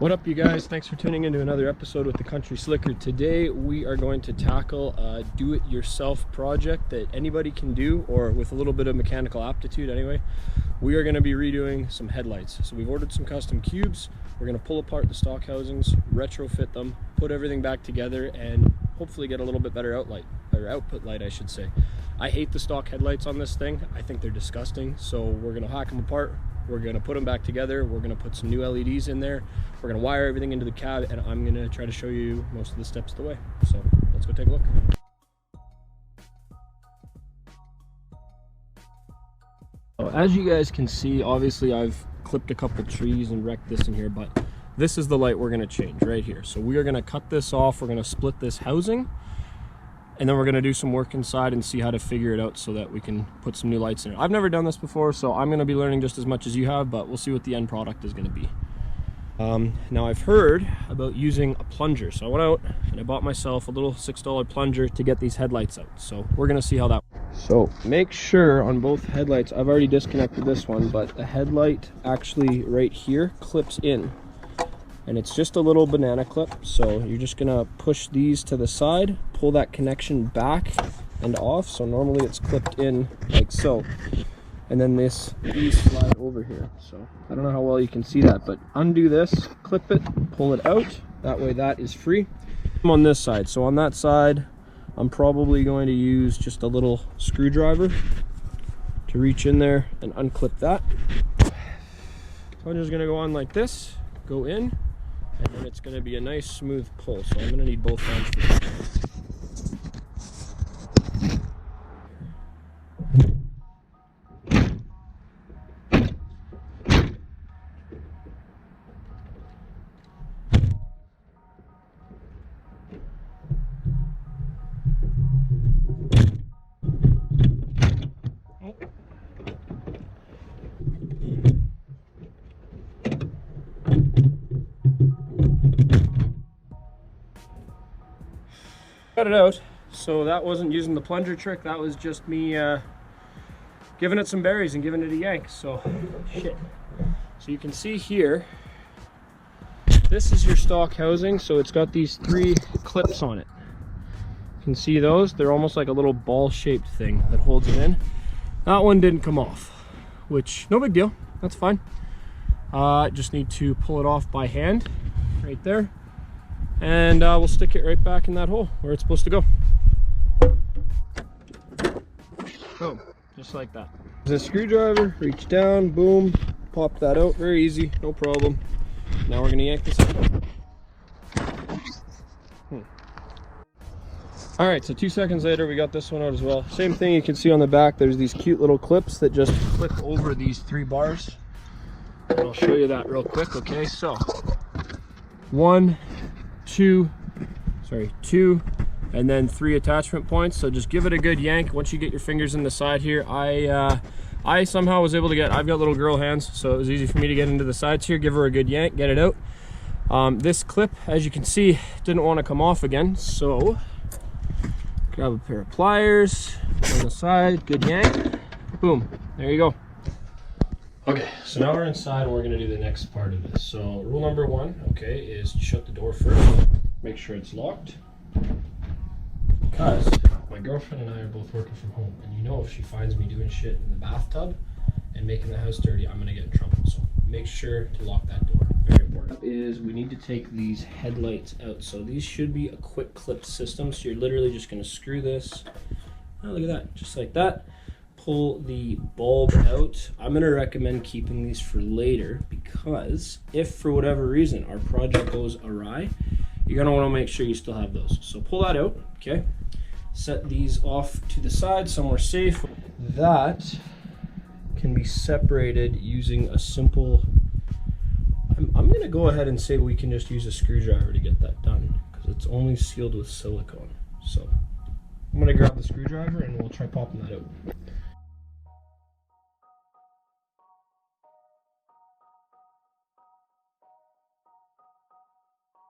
What up, you guys? Thanks for tuning into another episode with the Country Slicker. Today we are going to tackle a do-it-yourself project that anybody can do, or with a little bit of mechanical aptitude anyway. We are going to be redoing some headlights. So we've ordered some custom cubes. We're going to pull apart the stock housings, retrofit them, put everything back together, and hopefully get a little bit better output light, I should say. I hate the stock headlights on this thing. I think they're disgusting. So we're going to hack them apart. We're going to put them back together. We're going to put some new LEDs in there. We're going to wire everything into the cab, and I'm going to try to show you most of the steps of the way. So let's go take a look. As you guys can see, obviously I've clipped a couple trees and wrecked this in here, but this is the light we're going to change right here. So we are going to cut this off. We're going to split this housing, and then we're going to do some work inside and see how to figure it out so that we can put some new lights in it. I've never done this before, so I'm going to be learning just as much as you have, but we'll see what the end product is going to be. Now I've heard about using a plunger, so I went out and I bought myself a little $6 plunger to get these headlights out. So we're going to see how that works. So make sure on both headlights, I've already disconnected this one, but the headlight actually right here clips in. And it's just a little banana clip, so you're just gonna push these to the side, pull that connection back and off. So normally it's clipped in like so, and then these slide over here. So I don't know how well you can see that, but undo this, clip it, pull it out. That way that is free. I'm on this side, so on that side I'm probably going to use just a little screwdriver to reach in there and unclip that. So I'm just gonna go on like this, go in, and then it's going to be a nice smooth pull. So I'm going to need both hands for that. Cut it out. So that wasn't using the plunger trick, that was just me giving it some berries and giving it a yank. So shit. So you can see here, this is your stock housing. So it's got these 3 clips on it. You can see those, they're almost like a little ball shaped thing that holds it in. That one didn't come off, which no big deal, that's fine. Just need to pull it off by hand right there. And we'll stick it right back in that hole where it's supposed to go. Boom, just like that. There's a screwdriver, reach down, boom, pop that out, very easy, no problem. Now we're gonna yank this out. All right, so 2 seconds later, we got this one out as well. Same thing you can see on the back, there's these cute little clips that just clip over these 3 bars. And I'll show you that real quick, okay? So, 2, and then 3 attachment points. So just give it a good yank once you get your fingers in the side here. I somehow was able to get, I've got little girl hands, so it was easy for me to get into the sides here. Give her a good yank, get it out. This clip, as you can see, didn't want to come off again, so grab a pair of pliers on the side, good yank, boom, there you go. Okay, so now we're inside and we're going to do the next part of this. So rule number 1, okay, is shut the door first. Make sure it's locked. Because my girlfriend and I are both working from home, and you know if she finds me doing shit in the bathtub and making the house dirty, I'm going to get in trouble. So make sure to lock that door. Very important. Is we need to take these headlights out. So these should be a quick clip system. So you're literally just going to screw this. Oh, look at that, just like that. Pull the bulb out. I'm going to recommend keeping these for later, because if for whatever reason our project goes awry, you're going to want to make sure you still have those. So pull that out, okay? Set these off to the side somewhere safe. That can be separated using a simple, I'm going to go ahead and say we can just use a screwdriver to get that done, because it's only sealed with silicone. So I'm going to grab the screwdriver and we'll try popping that out.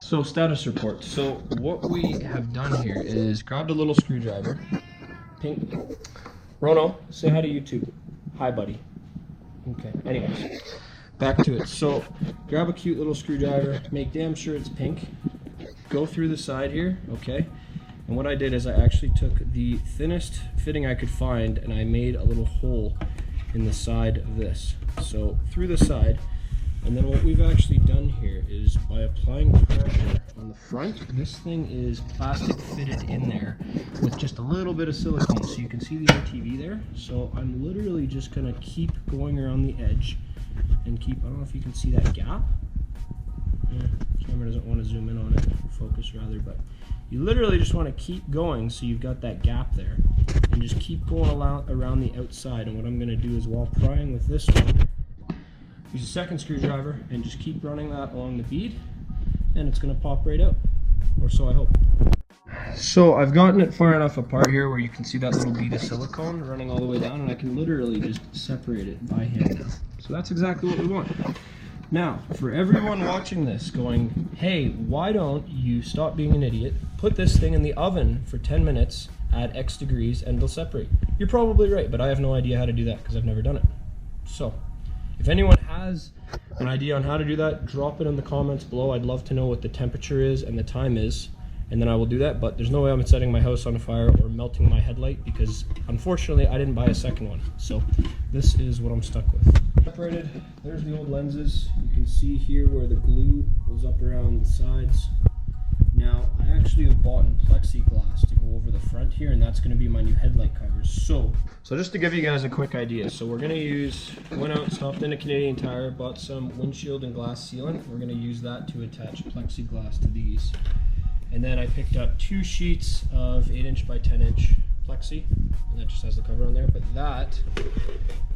So status report. So what we have done here is grabbed a little screwdriver. Pink. Rono, say hi to YouTube. Hi, buddy. Okay, anyways. back to it. So grab a cute little screwdriver, make damn sure it's pink, go through the side here, okay? And what I did is I actually took the thinnest fitting I could find and I made a little hole in the side of this. So through the side, and then what we've actually done here is by applying pressure on the front, this thing is plastic fitted in there with just a little bit of silicone, so you can see the RTV there. So I'm literally just gonna keep going around the edge and keep, I don't know if you can see that gap. Yeah, camera doesn't want to zoom in on it, focus rather, but you literally just want to keep going so you've got that gap there, and just keep going around the outside. And what I'm going to do is, while prying with this one, use a second screwdriver and just keep running that along the bead, and it's going to pop right out, or so I hope. So I've gotten it far enough apart here where you can see that little bead of silicone running all the way down, and I can literally just separate it by hand now. So that's exactly what we want. Now, for everyone watching this going, hey, why don't you stop being an idiot, put this thing in the oven for 10 minutes at X degrees and it'll separate. You're probably right, but I have no idea how to do that because I've never done it. So, if anyone has an idea on how to do that, drop it in the comments below. I'd love to know what the temperature is and the time is, and then I will do that. But there's no way I'm setting my house on fire or melting my headlight because, unfortunately, I didn't buy a second one. So, this is what I'm stuck with. Separated. There's the old lenses. You can see here where the glue goes up around the sides. Now, I actually have bought plexiglass to go over the front here, and that's going to be my new headlight covers. So just to give you guys a quick idea, so we're going to went out, stopped in a Canadian Tire, bought some windshield and glass sealant. We're going to use that to attach plexiglass to these. And then I picked up 2 sheets of 8" by 10" plexi, and that just has the cover on there, but that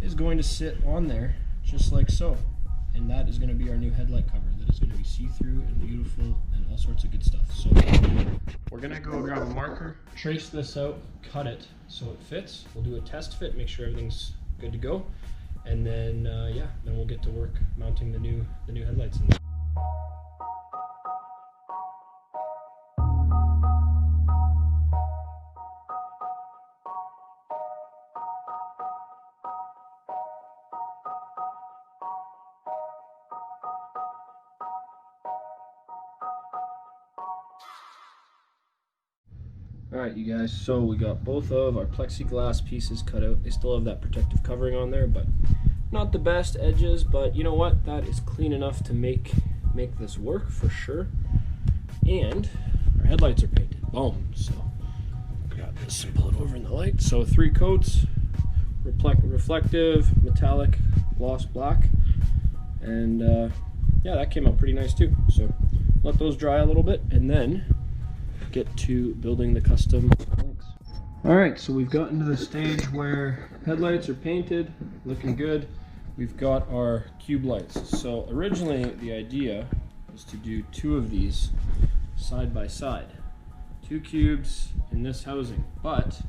is going to sit on there just like so, and that is going to be our new headlight cover that is going to be see-through and beautiful and all sorts of good stuff. So we're going to go grab a marker, trace this out, cut it so it fits. We'll do a test fit, make sure everything's good to go, and then yeah, then we'll get to work mounting the new headlights in there. Alright you guys, so we got both of our plexiglass pieces cut out. They still have that protective covering on there, but not the best edges, but you know what? That is clean enough to make this work for sure. And our headlights are painted. Boom. So grab this and pull it over in the light. So 3 coats, reflective, metallic, gloss black, and yeah, that came out pretty nice too. So let those dry a little bit and then get to building the custom links. Alright, so we've gotten to the stage where headlights are painted, looking good. We've got our cube lights. So originally the idea was to do 2 of these side by side. 2 cubes in this housing, but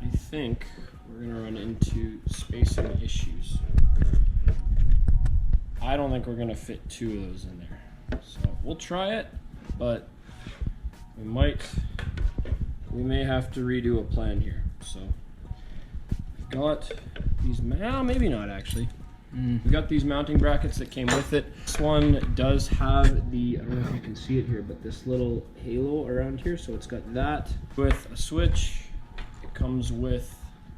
I think we're gonna run into spacing issues. I don't think we're gonna fit 2 of those in there. So we'll try it, but we may have to redo a plan here. So we've got these, maybe not actually. We got these mounting brackets that came with it. This one does have the, I don't know if you can see it here, but this little halo around here. So it's got that with a switch. It comes with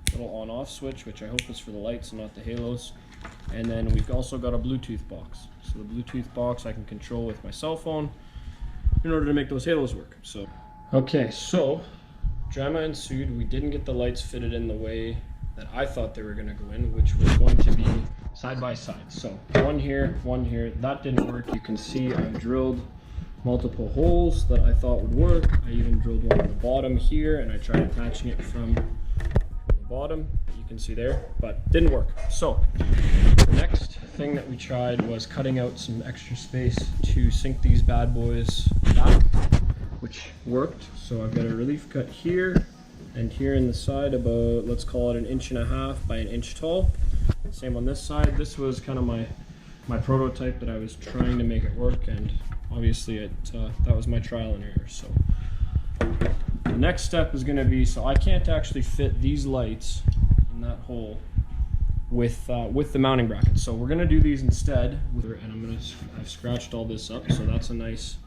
a little on-off switch, which I hope is for the lights and not the halos. And then we've also got a Bluetooth box. So the Bluetooth box I can control with my cell phone in order to make those halos work. So, okay, so drama ensued. We didn't get the lights fitted in the way that I thought they were going to go in, which was going to be side by side. So one here, that didn't work. You can see I've drilled multiple holes that I thought would work. I even drilled one at the bottom here, and I tried attaching it from the bottom, you can see there, but didn't work. So the next thing that we tried was cutting out some extra space to sink these bad boys back, which worked. So I've got a relief cut here and here in the side, about, let's call it 1.5 inches by 1 inch tall. Same on this side. This was kind of my prototype that I was trying to make it work, and obviously that was my trial and error. So the next step is going to be, so I can't actually fit these lights in that hole with the mounting bracket. So we're gonna do these instead, and I've scratched all this up, so that's a nice,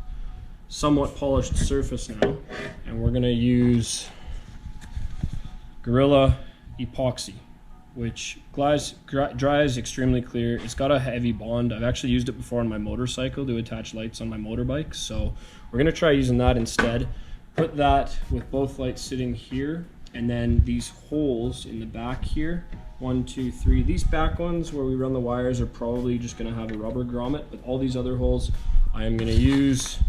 somewhat polished surface now. And we're gonna use Gorilla Epoxy, which dries extremely clear. It's got a heavy bond. I've actually used it before on my motorcycle to attach lights on my motorbike, so we're gonna try using that instead. Put that with both lights sitting here, and then these holes in the back here, 1, 2, 3. These back ones where we run the wires are probably just gonna have a rubber grommet, but all these other holes, I am gonna use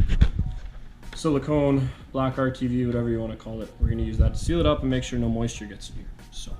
silicone, black RTV, whatever you wanna call it. We're gonna use that to seal it up and make sure no moisture gets in here, so.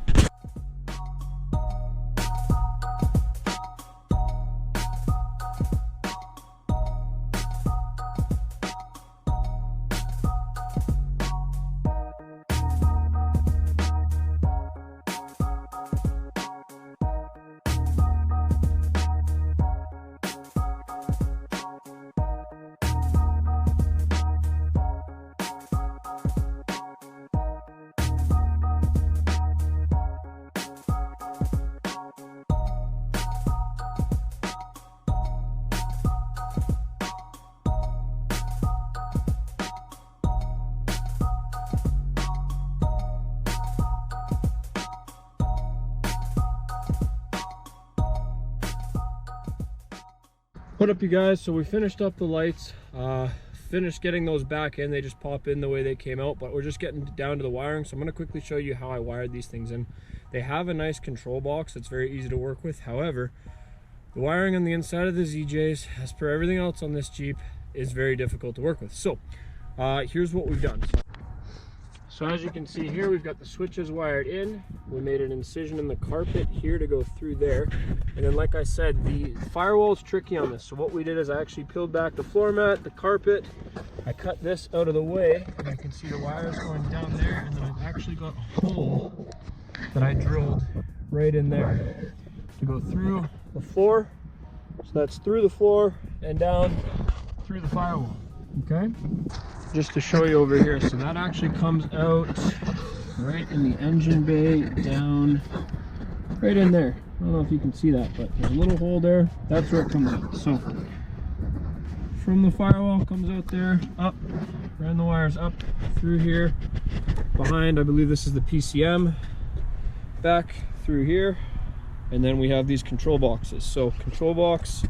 What up, you guys? So we finished up the lights, finished getting those back in. They just pop in the way they came out, but we're just getting down to the wiring. So I'm going to quickly show you how I wired these things in. They have a nice control box that's very easy to work with. However, the wiring on the inside of the ZJs, as per everything else on this Jeep, is very difficult to work with. So here's what we've done. So as you can see here, we've got the switches wired in. We made an incision in the carpet here to go through there. And then, like I said, the firewall is tricky on this. So what we did is I actually peeled back the floor mat, the carpet. I cut this out of the way, and you can see the wires going down there. And then I've actually got a hole that I drilled right in there to go through the floor. So that's through the floor and down through the firewall, okay? Just to show you over here, so that actually comes out right in the engine bay, down right in there. I don't know if you can see that, but there's a little hole there. That's where it comes out. So from the firewall, comes out there, up, ran the wires up through here, behind, I believe this is the PCM, back through here, and then we have these control boxes. So control box,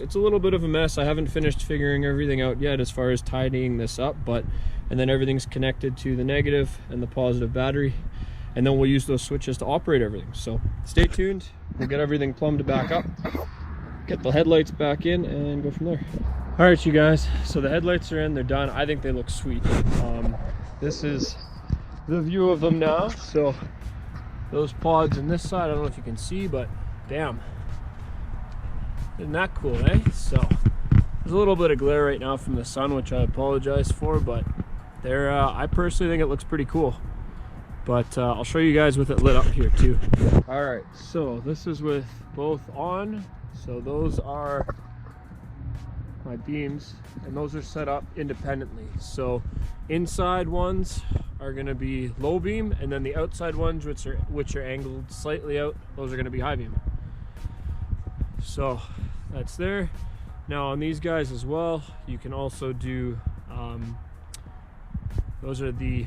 it's a little bit of a mess. I haven't finished figuring everything out yet as far as tidying this up, but and then everything's connected to the negative and the positive battery, and then we'll use those switches to operate everything. So stay tuned, we'll get everything plumbed back up, get the headlights back in, and go from there. All right, you guys, so the headlights are in, they're done. I think they look sweet. This is the view of them now. So those pods on this side, I don't know if you can see, but damn, isn't that cool, eh? So there's a little bit of glare right now from the sun, which I apologize for, but they're I personally think it looks pretty cool. But I'll show you guys with it lit up here too. All right, so this is with both on. So those are my beams, and those are set up independently. So inside ones are going to be low beam, and then the outside ones, which are angled slightly out, those are going to be high beam. So that's there. Now on these guys as well, you can also do those are the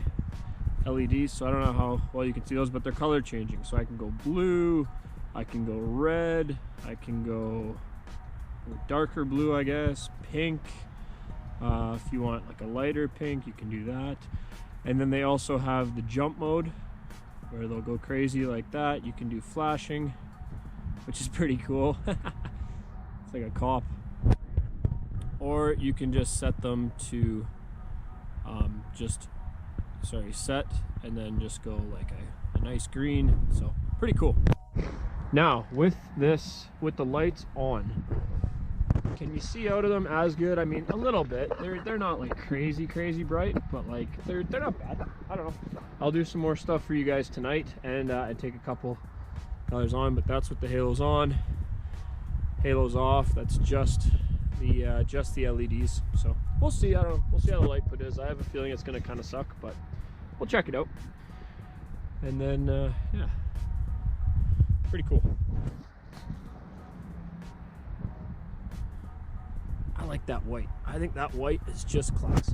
LEDs, so I don't know how well you can see those, but they're color changing. So I can go blue, I can go red, I can go darker blue, I guess, pink. If you want like a lighter pink, you can do that. And then they also have the jump mode where they'll go crazy like that. You can do flashing, which is pretty cool. It's like a cop. Or you can just set them to set and then just go like a nice green. So pretty cool. Now with the lights on, can you see out of them as good? I mean, a little bit. They're not like crazy bright, but like they're not bad. I don't know. I'll do some more stuff for you guys tonight and take a couple colors on, but that's with the halos on. Halos off, that's just the LEDs. So we'll see. I don't know. We'll see how the light put is. I have a feeling it's gonna kind of suck, but we'll check it out. And then yeah, Pretty cool. I like that white. I think that white is just classy.